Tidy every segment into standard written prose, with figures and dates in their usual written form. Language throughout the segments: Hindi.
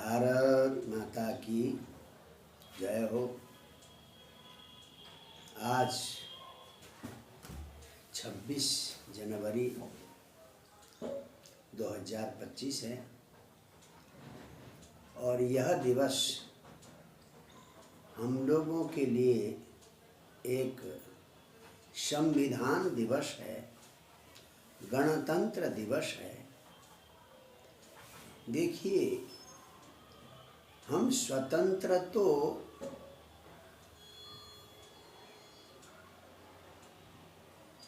भारत माता की जय हो। आज 26 जनवरी 2025 है और यह दिवस हम लोगों के लिए एक संविधान दिवस है, गणतंत्र दिवस है। देखिए, हम स्वतंत्र तो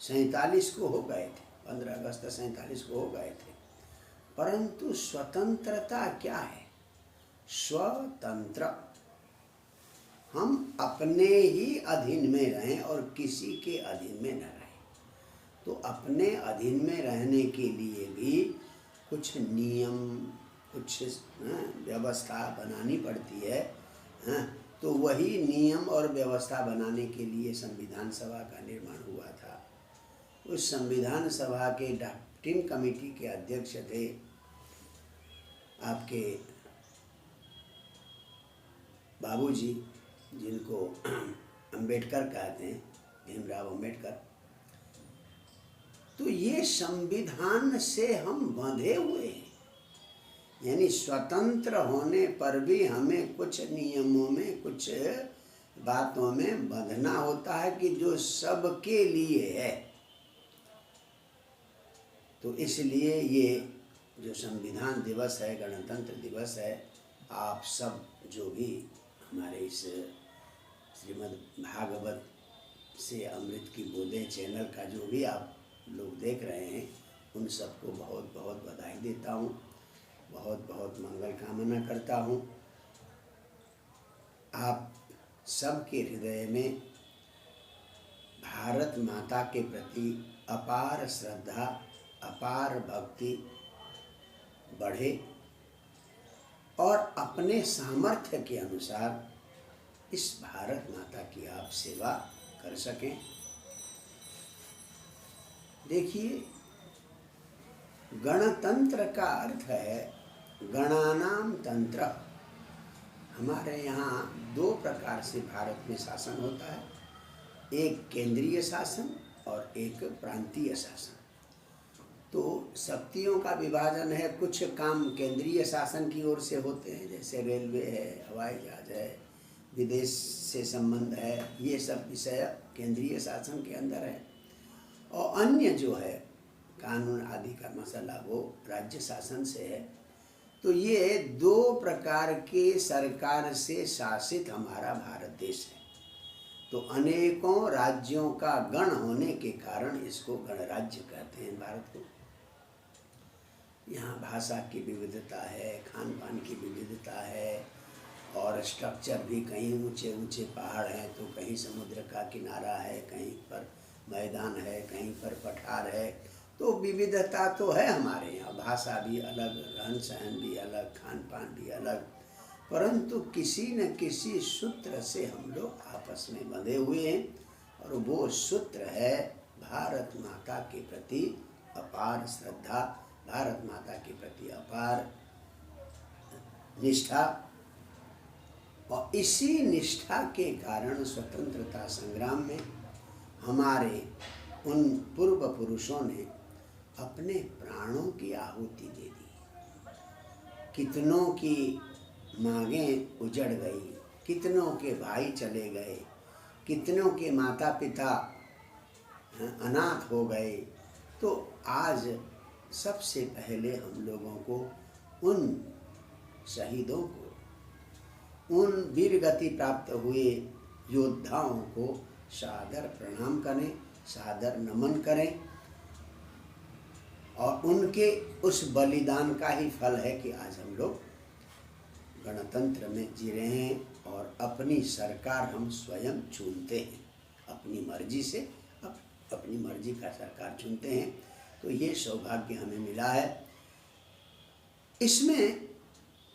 47 को हो गए थे, 15 अगस्त 47 को हो गए थे, परंतु स्वतंत्रता क्या है? स्वतंत्र, हम अपने ही अधीन में रहें और किसी के अधीन में न रहें। तो अपने अधीन में रहने के लिए भी कुछ नियम, कुछ व्यवस्था बनानी पड़ती है। तो वही नियम और व्यवस्था बनाने के लिए संविधान सभा का निर्माण हुआ था। उस संविधान सभा के ड्राफ्टिंग कमेटी के अध्यक्ष थे आपके बाबूजी, जिनको अंबेडकर कहते हैं, भीमराव अंबेडकर। तो ये संविधान से हम बंधे हुए हैं, यानी स्वतंत्र होने पर भी हमें कुछ नियमों में, कुछ बातों में बंधना होता है कि जो सबके लिए है। तो इसलिए ये जो संविधान दिवस है, गणतंत्र दिवस है, आप सब जो भी हमारे इस श्रीमद् भागवत से अमृत की बूंदें चैनल का जो भी आप लोग देख रहे हैं, उन सबको बहुत बहुत बधाई देता हूँ, बहुत बहुत मंगल कामना करता हूँ। आप सबके हृदय में भारत माता के प्रति अपार श्रद्धा, अपार भक्ति बढ़े और अपने सामर्थ्य के अनुसार इस भारत माता की आप सेवा कर सकें। देखिए, गणतंत्र का अर्थ है गणानाम तंत्र। हमारे यहाँ दो प्रकार से भारत में शासन होता है, एक केंद्रीय शासन और एक प्रांतीय शासन। तो शक्तियों का विभाजन है, कुछ काम केंद्रीय शासन की ओर से होते हैं, जैसे रेलवे है, हवाई जहाज है, विदेश से संबंध है, ये सब विषय केंद्रीय शासन के अंदर है। और अन्य जो है कानून आदि का मसला, वो राज्य शासन से है। तो ये दो प्रकार के सरकार से शासित हमारा भारत देश है। तो अनेकों राज्यों का गण होने के कारण इसको गणराज्य कहते हैं भारत को। यहाँ भाषा की विविधता है, खान पान की विविधता है, और स्ट्रक्चर भी, कहीं ऊंचे ऊंचे पहाड़ हैं तो कहीं समुद्र का किनारा है, कहीं पर मैदान है, कहीं पर पठार है। तो विविधता तो है हमारे यहाँ, भाषा भी अलग, रहन सहन भी अलग, खान पान भी अलग, परंतु किसी न किसी सूत्र से हम लोग आपस में बंधे हुए हैं, और वो सूत्र है भारत माता के प्रति अपार श्रद्धा, भारत माता के प्रति अपार निष्ठा। और इसी निष्ठा के कारण स्वतंत्रता संग्राम में हमारे उन पूर्व पुरुषों ने अपने प्राणों की आहुति दे दी। कितनों की मांगें उजड़ गई, कितनों के भाई चले गए, कितनों के माता पिता अनाथ हो गए। तो आज सबसे पहले हम लोगों को उन शहीदों को, उन वीर गति प्राप्त हुए योद्धाओं को सादर प्रणाम करें, सादर नमन करें। और उनके उस बलिदान का ही फल है कि आज हम लोग गणतंत्र में जी रहे हैं और अपनी सरकार हम स्वयं चुनते हैं, अपनी मर्जी से अपनी मर्जी का सरकार चुनते हैं। तो ये सौभाग्य हमें मिला है। इसमें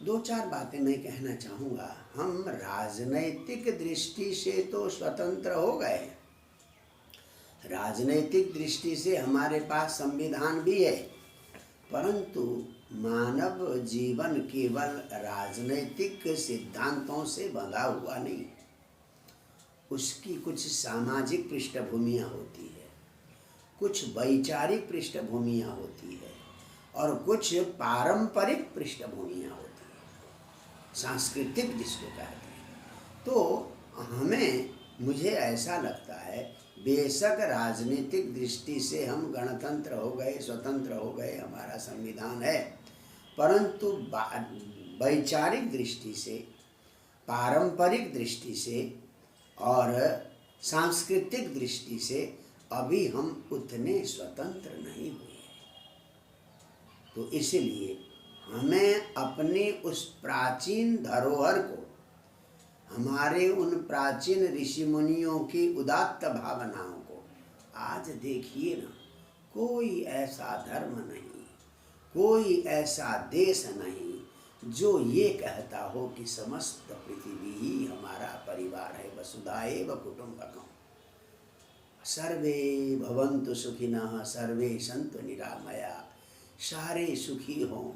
दो चार बातें मैं कहना चाहूँगा। हम राजनैतिक दृष्टि से तो स्वतंत्र हो गए, राजनैतिक दृष्टि से हमारे पास संविधान भी है, परंतु मानव जीवन केवल राजनैतिक सिद्धांतों से बंधा हुआ नहीं, उसकी कुछ सामाजिक पृष्ठभूमियाँ होती है, कुछ वैचारिक पृष्ठभूमियाँ होती है और कुछ पारंपरिक पृष्ठभूमियाँ होती है, सांस्कृतिक जिसको कहते हैं। तो मुझे ऐसा लगता है, बेशक राजनीतिक दृष्टि से हम गणतंत्र हो गए, स्वतंत्र हो गए, हमारा संविधान है, परंतु वैचारिक दृष्टि से, पारंपरिक दृष्टि से और सांस्कृतिक दृष्टि से अभी हम उतने स्वतंत्र नहीं हुए। तो इसलिए हमें अपनी उस प्राचीन धरोहर को, हमारे उन प्राचीन ऋषि मुनियों की उदात्त भावनाओं को, आज देखिए ना, कोई ऐसा धर्म नहीं, कोई ऐसा देश नहीं जो ये कहता हो कि समस्त पृथ्वी ही हमारा परिवार है, वसुधैव कुटुम्बकम्, सर्वे भवन्तु सुखिनः सर्वे सन्तु निरामया, सारे सुखी हों,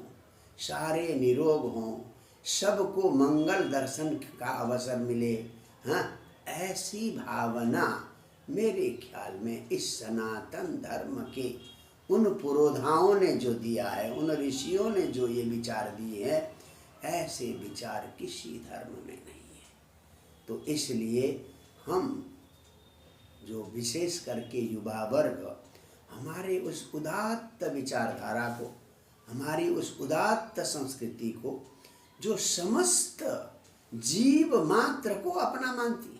सारे निरोग हों, सबको मंगल दर्शन का अवसर मिले। हाँ, ऐसी भावना मेरे ख्याल में इस सनातन धर्म के उन पुरोधाओं ने जो दिया है, उन ऋषियों ने जो ये विचार दिए हैं, ऐसे विचार किसी धर्म में नहीं है। तो इसलिए हम जो विशेष करके युवा वर्ग हमारे उस उदात्त विचारधारा को, हमारी उस उदात्त संस्कृति को, जो समस्त जीव मात्र को अपना मानती है।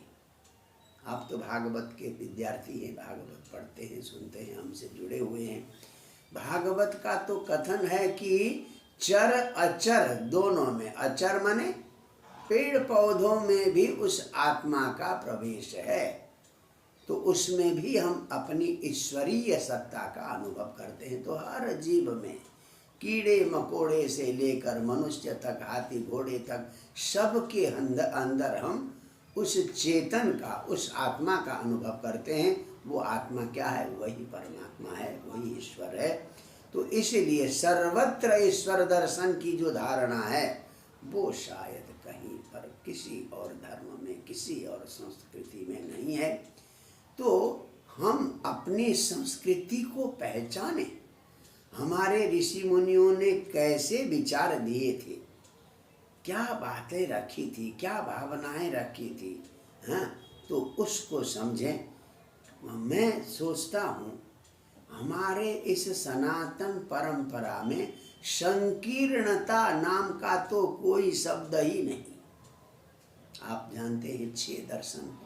आप तो भागवत के विद्यार्थी हैं, भागवत पढ़ते हैं, सुनते हैं, हमसे जुड़े हुए हैं। भागवत का तो कथन है कि चर अचर दोनों में, अचर माने पेड़ पौधों में भी उस आत्मा का प्रवेश है, तो उसमें भी हम अपनी ईश्वरीय सत्ता का अनुभव करते हैं। तो हर जीव में, कीड़े मकोड़े से लेकर मनुष्य तक, हाथी घोड़े तक, सबके अंदर हम उस चेतन का, उस आत्मा का अनुभव करते हैं। वो आत्मा क्या है? वही परमात्मा है, वही ईश्वर है। तो इसलिए सर्वत्र ईश्वर दर्शन की जो धारणा है, वो शायद कहीं पर किसी और धर्म में, किसी और संस्कृति में नहीं है। तो हम अपनी संस्कृति को पहचाने, हमारे ऋषि मुनियों ने कैसे विचार दिए थे, क्या बातें रखी थी, क्या भावनाएं रखी थी, हाँ, तो उसको समझें। मैं सोचता हूँ हमारे इस सनातन परंपरा में संकीर्णता नाम का तो कोई शब्द ही नहीं। आप जानते हैं 6 दर्शन,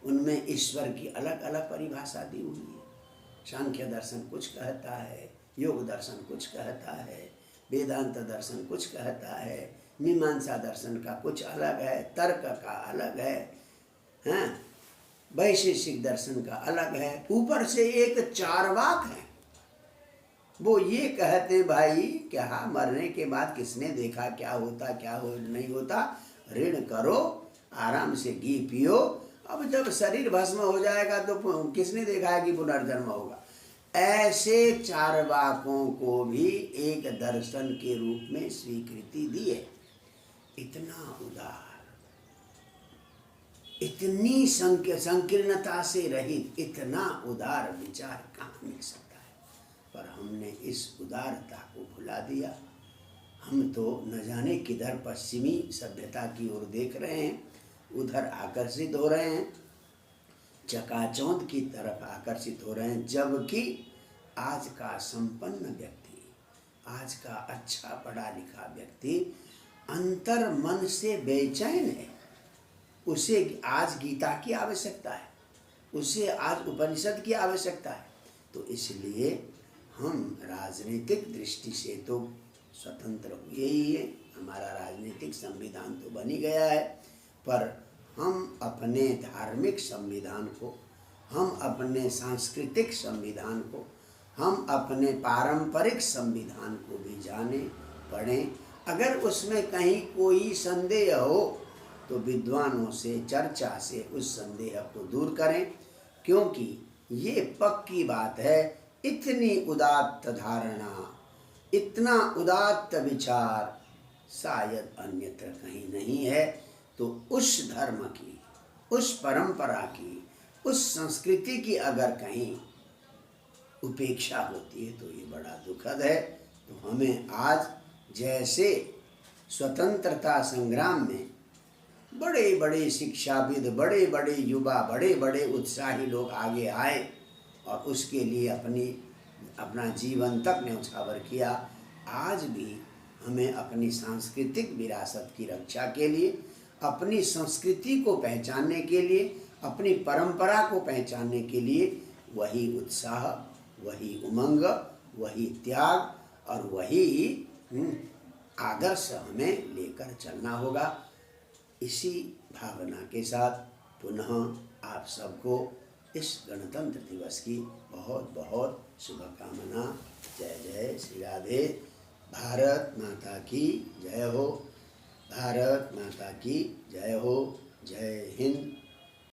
उनमें ईश्वर की अलग अलग परिभाषा दी हुई है। सांख्य दर्शन कुछ कहता है, योग दर्शन कुछ कहता है, वेदांत दर्शन कुछ कहता है, मीमांसा दर्शन का कुछ अलग है, तर्क का अलग है, हाँ, वैशेषिक दर्शन का अलग है। ऊपर से एक चार्वाक है, वो ये कहते हैं भाई क्या मरने के बाद किसने देखा क्या होता, क्या हो नहीं होता, ऋण करो, आराम से घी पियो, अब जब शरीर भस्म हो जाएगा तो किसने देखा है कि पुनर्जन्म होगा। ऐसे चार्वाकों को भी एक दर्शन के रूप में स्वीकृति दी है। इतना उदार, इतनी संकीर्णता से रहित इतना उदार विचार कहाँ मिल सकता है। पर हमने इस उदारता को भुला दिया। हम तो न जाने किधर पश्चिमी सभ्यता की ओर देख रहे हैं, उधर आकर्षित हो रहे हैं, चकाचौंध की तरफ आकर्षित हो रहे हैं। जबकि आज का संपन्न व्यक्ति, आज का अच्छा पढ़ा लिखा व्यक्ति अंतर मन से बेचैन है। उसे आज गीता की आवश्यकता है, उसे आज उपनिषद की आवश्यकता है। तो इसलिए हम राजनीतिक दृष्टि से तो स्वतंत्र हुए ही हैं, हमारा राजनीतिक संविधान तो बन ही गया है, पर हम अपने धार्मिक संविधान को, हम अपने सांस्कृतिक संविधान को, हम अपने पारंपरिक संविधान को भी जाने, पढ़ें। अगर उसमें कहीं कोई संदेह हो तो विद्वानों से चर्चा से उस संदेह को दूर करें, क्योंकि ये पक्की बात है, इतनी उदात्त धारणा इतना उदात्त विचार शायद अन्यत्र कहीं नहीं है। तो उस धर्म की, उस परंपरा की, उस संस्कृति की अगर कहीं उपेक्षा होती है तो ये बड़ा दुखद है। तो हमें आज जैसे स्वतंत्रता संग्राम में बड़े बड़े शिक्षाविद, बड़े बड़े युवा, बड़े बड़े उत्साही लोग आगे आए और उसके लिए अपना जीवन तक न्यौछावर किया, आज भी हमें अपनी सांस्कृतिक विरासत की रक्षा के लिए, अपनी संस्कृति को पहचानने के लिए, अपनी परंपरा को पहचानने के लिए वही उत्साह, वही उमंग, वही त्याग और वही आदर्श हमें लेकर चलना होगा। इसी भावना के साथ पुनः आप सबको इस गणतंत्र दिवस की बहुत बहुत शुभकामना। जय जय श्री राधे। भारत माता की जय हो। भारत माता की जय हो। जय हिंद।